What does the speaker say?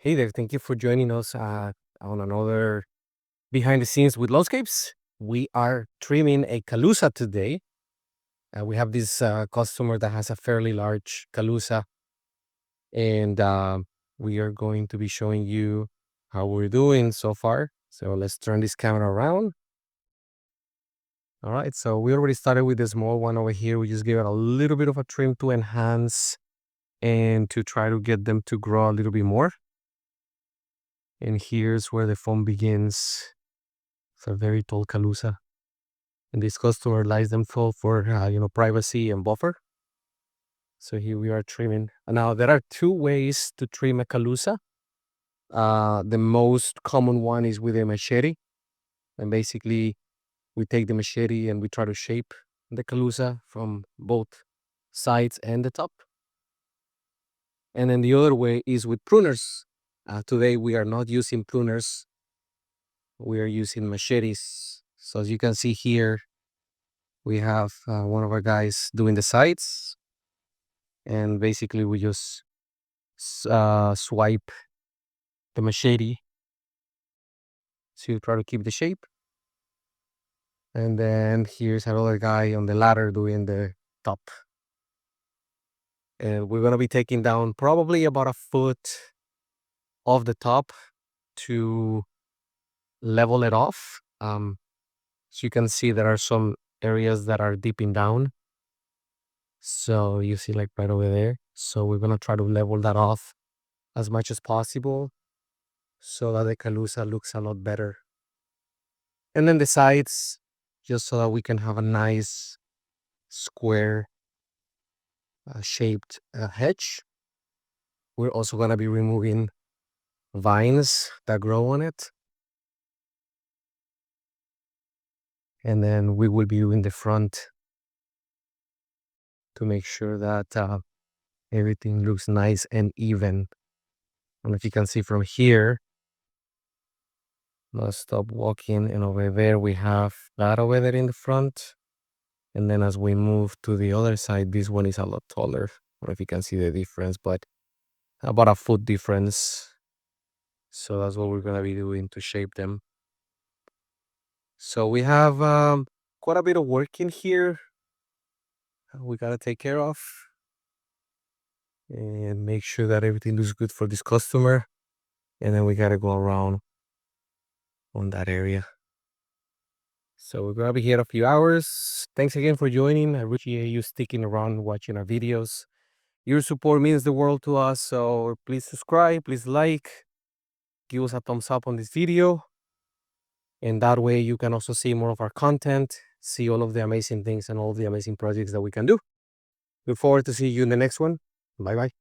Hey there, thank you for joining us on another behind the scenes with Lawnzcapes. We are trimming a Calusa today. We have this customer that has a fairly large Calusa, and we are going to be showing you how we're doing so far. So let's turn this camera around. All right, so we already started with the small one over here. We just gave it a little bit of a trim to enhance and to try to get them to grow a little bit more. And here's where the foam begins. It's a very tall Calusa. And this customer likes them tall for, privacy and buffer. So here we are trimming. Now, there are two ways to trim a Calusa. The most common one is with a machete. And basically, we take the machete and we try to shape the Calusa from both sides and the top. And then the other way is with pruners. Today, we are not using pruners. We are using machetes. So as you can see here, we have one of our guys doing the sides. And basically, we just swipe the machete to try to keep the shape. And then here's another guy on the ladder doing the top. And we're going to be taking down probably about a foot off the top to level it off. So you can see there are some areas that are dipping down. So you see like right over there. So we're going to try to level that off as much as possible so that the Calusa looks a lot better. And then the sides, just so that we can have a nice square shaped hedge. We're also going to be removing vines that grow on it. And then we will be doing the front to make sure that everything looks nice and even. And if you can see from here, let's stop walking, and over there we have that over there in the front. And then as we move to the other side, this one is a lot taller. I don't know if you can see the difference, but about a foot difference. So that's what we're going to be doing to shape them. So we have quite a bit of work in here we got to take care of and make sure that everything looks good for this customer. And then we got to go around on that area. So we're going to be here a few hours. Thanks again for joining. I appreciate you sticking around watching our videos. Your support means the world to us. So please subscribe, please like, give us a thumbs up on this video. And that way you can also see more of our content, see all of the amazing things and all of the amazing projects that we can do. Look forward to see you in the next one. Bye-bye.